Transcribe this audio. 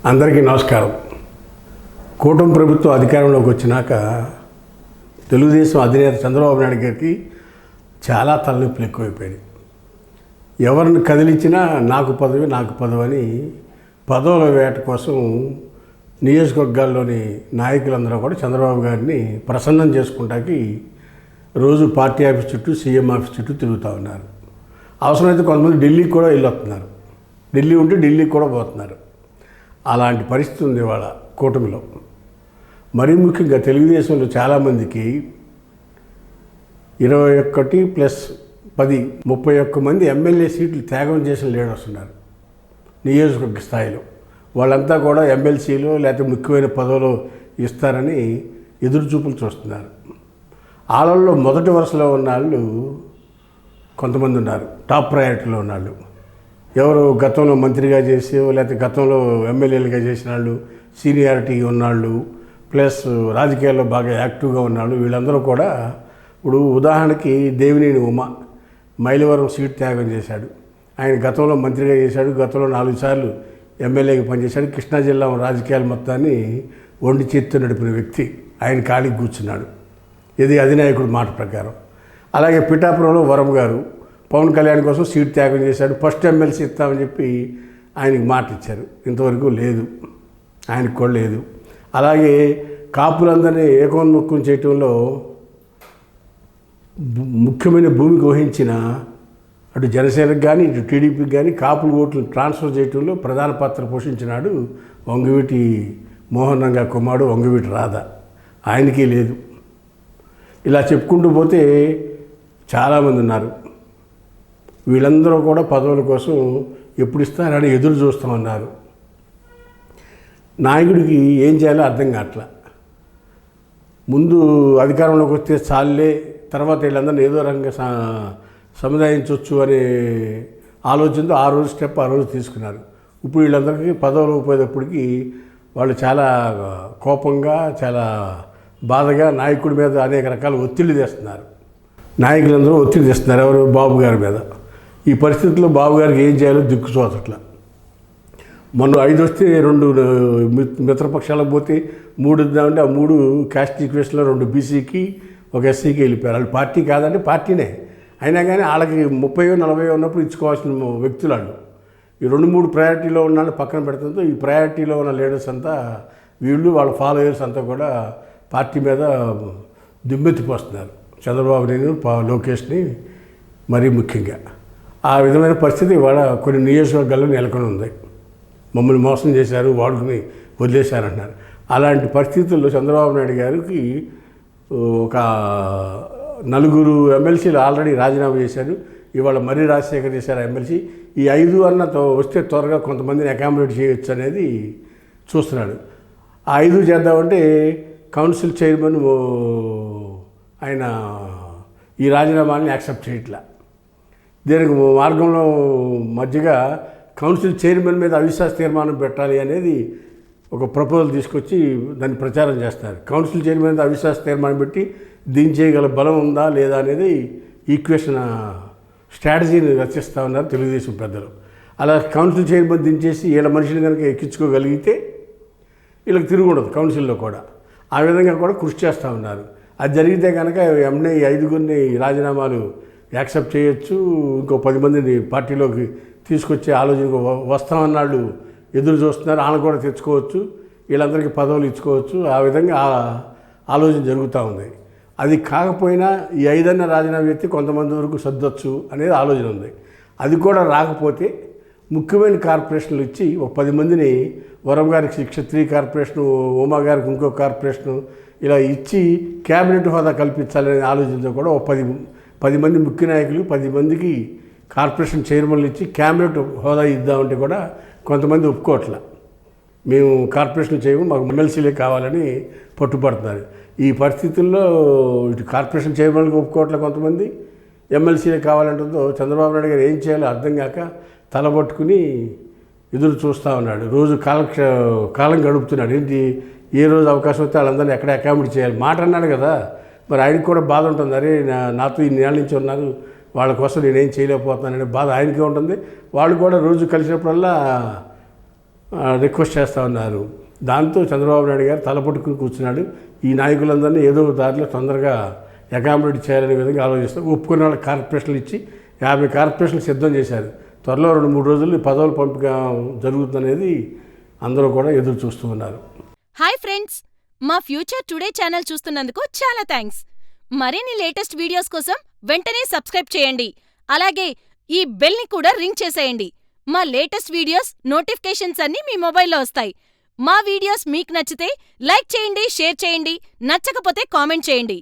అందరికీ నమస్కారం. కూటమి ప్రభుత్వం అధికారంలోకి వచ్చినాక తెలుగుదేశం అధినేత చంద్రబాబు నాయుడు గారికి చాలా తలనొప్పులు ఎక్కువైపోయాయి. ఎవరిని కదిలించినా నాకు పదవి అని పదవుల వేట కోసం నియోజకవర్గాల్లోని నాయకులందరూ కూడా చంద్రబాబు గారిని ప్రసన్నం చేసుకుంటాకి రోజు పార్టీ ఆఫీస్ చుట్టూ, సీఎం ఆఫీస్ చుట్టూ తిరుగుతూ ఉన్నారు. అవసరమైతే కొంతమంది ఢిల్లీకి కూడా వెళ్ళొస్తున్నారు. ఢిల్లీ ఉంటే ఢిల్లీకి కూడా పోతున్నారు. అలాంటి పరిస్థితి ఉంది ఇవాళ కూటమిలో. మరీ ముఖ్యంగా తెలుగుదేశంలో చాలామందికి 21 + 10 31 మంది ఎమ్మెల్యే సీట్లు త్యాగం చేసిన లీడర్స్ ఉన్నారు నియోజకవర్గ స్థాయిలో. వాళ్ళంతా కూడా ఎమ్మెల్సీలో లేకపోతే ముఖ్యమైన పదవులు ఇస్తారని ఎదురుచూపులు చూస్తున్నారు. వాళ్ళల్లో మొదటి వరుసలో ఉన్న వాళ్ళు కొంతమంది ఉన్నారు, టాప్ ప్రయారిటీలో ఉన్నాళ్ళు. ఎవరు గతంలో మంత్రిగా చేసి లేకపోతే గతంలో ఎమ్మెల్యేలుగా చేసిన వాళ్ళు, సీనియారిటీ ఉన్నాళ్ళు, ప్లస్ రాజకీయాల్లో బాగా యాక్టివ్గా ఉన్నాళ్ళు. వీళ్ళందరూ కూడా ఇప్పుడు ఉదాహరణకి దేవినేని ఉమ మైలవరం సీట్ త్యాగం చేశాడు. ఆయన గతంలో మంత్రిగా చేశాడు, గతంలో 4 సార్లు ఎమ్మెల్యేగా పనిచేశాడు. కృష్ణా జిల్లా రాజకీయాల మొత్తాన్ని వండి చేత్తో నడిపిన వ్యక్తి ఆయన ఖాళీకి కూర్చున్నాడు, ఇది అధినాయకుడు మాట ప్రకారం. అలాగే పిఠాపురంలో వరం గారు పవన్ కళ్యాణ్ కోసం సీట్ త్యాగం చేశాడు. ఫస్ట్ ఎమ్మెల్సీ ఇస్తామని చెప్పి ఆయనకి మాట ఇచ్చారు, ఇంతవరకు లేదు, ఆయనకు కూడా లేదు. అలాగే కాపులందరినీ ఏకోన్ముఖం చేయటంలో ముఖ్యమైన భూమిక వహించిన అటు జనసేనకు కానీ ఇటు టీడీపీకి కానీ కాపుల ఓట్లు ట్రాన్స్ఫర్ చేయటంలో ప్రధాన పాత్ర పోషించినాడు వంగవీటి మోహన్ రంగా కుమారుడు వంగవీటి రాధ, ఆయనకి లేదు. ఇలా చెప్పుకుంటూ పోతే చాలామంది ఉన్నారు. వీళ్ళందరూ కూడా పదవుల కోసం ఎప్పుడు ఇస్తారని ఎదురు చూస్తామన్నారు. నాయకుడికి ఏం చేయాలో అర్థం కావట్లా. ముందు అధికారంలోకి వస్తే చాలే, తర్వాత వీళ్ళందరినీ ఏదో రంగంగా సముదాయించవచ్చు అనే ఆలోచనతో ఆ రోజు తీసుకున్నారు. ఇప్పుడు వీళ్ళందరికీ పదవులు పోయేటప్పటికి వాళ్ళు చాలా కోపంగా, చాలా బాధగా నాయకుడి మీద అనేక రకాల ఒత్తిళ్ళు తెస్తున్నారు. నాయకులందరూ ఒత్తిడి తెస్తున్నారు ఎవరు? బాబు గారి మీద. ఈ పరిస్థితుల్లో బాబు గారికి ఏం చేయాలో దిక్కుచోతట్ల. మొన్న 5 వస్తే 2 మిత్రపక్షాలకు పోతే 3 ఇద్దామంటే ఆ 3 క్యాస్ట్ ఈక్వేషన్లో 2 బీసీకి 1 ఎస్సీకి వెళ్ళిపోయారు. వాళ్ళు పార్టీ కాదంటే పార్టీనే అయినా కానీ వాళ్ళకి 30-40 ఉన్నప్పుడు ఇచ్చుకోవాల్సిన వ్యక్తులు వాళ్ళు. ఈ 2-3 ప్రయారిటీలో ఉన్న వాళ్ళు పక్కన పెడుతుందో ఈ ప్రయారిటీలో ఉన్న లీడర్స్ అంతా వీళ్ళు వాళ్ళ ఫాలోయర్స్ అంతా కూడా పార్టీ మీద దుమ్మెత్తిపోస్తున్నారు, చంద్రబాబుని లోకేష్ని మరీ ముఖ్యంగా. ఆ విధమైన పరిస్థితి ఇవాళ కొన్ని నియోజకవర్గాల్లో నెలకొని ఉంది. మమ్మల్ని మోసం చేశారు, వాడుకుని వదిలేశారంటున్నారు. అలాంటి పరిస్థితుల్లో చంద్రబాబు నాయుడు గారికి ఒక 4 ఎమ్మెల్సీలు ఆల్రెడీ రాజీనామా చేశారు. ఇవాళ మర్రి రాజశేఖర్ చేశారు ఎమ్మెల్సీ. ఈ 5 అన్నతో వస్తే త్వరగా కొంతమందిని అకామిడేట్ చేయొచ్చు అనేది చూస్తున్నాడు. ఆ 5 చేద్దామంటే కౌన్సిల్ చైర్మన్ ఆయన ఈ రాజీనామాని యాక్సెప్ట్ చేయట్లా. దీనికి మార్గంలో మధ్యగా కౌన్సిల్ చైర్మన్ మీద అవిశ్వాస తీర్మానం పెట్టాలి అనేది ఒక ప్రపోజల్ తీసుకొచ్చి దాన్ని ప్రచారం చేస్తారు. కౌన్సిల్ చైర్మన్ మీద అవిశ్వాస తీర్మానం పెట్టి దించేయగల బలం ఉందా లేదా అనేది ఈక్వేషన్ స్ట్రాటజీని రచిస్తూ ఉన్నారు తెలుగుదేశం పెద్దలు. అలా కౌన్సిల్ చైర్మన్ దించేసి వీళ్ళ మనిషిని కనుక ఎక్కించుకోగలిగితే వీళ్ళకి తిరుగుండదు కౌన్సిల్లో కూడా. ఆ విధంగా కూడా కృషి చేస్తూ ఉన్నారు. అది జరిగితే కనుక వెంటనే ఈ 5 రాజీనామాలు యాక్సెప్ట్ చేయొచ్చు. ఇంకో 10 మందిని పార్టీలోకి తీసుకొచ్చే ఆలోచనకు వస్తామన్నాళ్ళు ఎదురు చూస్తున్నారు. వాళ్ళని కూడా తెచ్చుకోవచ్చు, వీళ్ళందరికీ పదవులు ఇచ్చుకోవచ్చు. ఆ విధంగా ఆలోచన జరుగుతూ ఉంది. అది కాకపోయినా ఈ 5 రాజీనామా ఎత్తి కొంతమంది వరకు సర్దొచ్చు అనేది ఆలోచన ఉంది. అది కూడా రాకపోతే ముఖ్యమైన కార్పొరేషన్లు ఇచ్చి ఒక 10 మందిని, వరం గారికి క్షత్రియ కార్పొరేషను, ఉమా గారికి ఇంకో కార్పొరేషను ఇలా ఇచ్చి క్యాబినెట్ హోదా కల్పించాలనే ఆలోచనతో కూడా ఒక 10 మంది ముఖ్య నాయకులు 10 మందికి కార్పొరేషన్ చైర్మన్లు ఇచ్చి క్యాబినెట్ హోదా ఇద్దామంటే కూడా కొంతమంది ఒప్పుకోవట్లే. మేము కార్పొరేషన్ చేయము, మాకు ఎమ్మెల్సీలే కావాలని పట్టుబడుతున్నారు. ఈ పరిస్థితుల్లో ఇటు కార్పొరేషన్ చైర్మన్కి ఒప్పుకోవట్లే, కొంతమంది ఎమ్మెల్సీలే కావాలంటుందో చంద్రబాబు నాయుడు గారు ఏం చేయాలో అర్థం కాక తలబట్టుకుని ఎదురు చూస్తూ ఉన్నాడు. రోజు కాలం గడుపుతున్నాడు. ఏంటి, ఏ రోజు అవకాశం వస్తే వాళ్ళందరినీ ఎక్కడ అకామిడేట్ చేయాలి మాట అన్నాడు కదా. మరి ఆయనకి కూడా బాధ ఉంటుంది. అరే నాతో ఈ నెల నుంచి ఉన్నారు, వాళ్ళ కోసం నేనేం చేయలేకపోతున్నాననే బాధ ఆయనకే ఉంటుంది. వాళ్ళు కూడా రోజు కలిసినప్పుడల్లా రిక్వెస్ట్ చేస్తూ ఉన్నారు. దాంతో చంద్రబాబు నాయుడు గారు తలపట్టుకుని కూర్చున్నాడు. ఈ నాయకులందరినీ ఏదో దారిలో తొందరగా అకామిడేట్ చేయాలనే విధంగా ఆలోచిస్తూ ఒప్పుకున్న వాళ్ళకి కార్పొరేషన్లు ఇచ్చి 50 కార్పొరేషన్లు సిద్ధం చేశారు. త్వరలో 2-3 రోజుల్లో పదవుల పంపిక జరుగుతుందనేది అందరూ కూడా ఎదురు చూస్తూ ఉన్నారు. హాయ్ ఫ్రెండ్స్, మా ఫ్యూచర్ టుడే ఛానల్ చూస్తున్నందుకు చాలా థ్యాంక్స్. మరిన్ని లేటెస్ట్ వీడియోస్ కోసం వెంటనే సబ్స్క్రైబ్ చేయండి. అలాగే ఈ బెల్ని కూడా రింగ్ చేసేయండి. మా లేటెస్ట్ వీడియోస్ నోటిఫికేషన్స్ అన్నీ మీ మొబైల్లో వస్తాయి. మా వీడియోస్ మీకు నచ్చితే లైక్ చేయండి, షేర్ చేయండి, నచ్చకపోతే కామెంట్ చేయండి.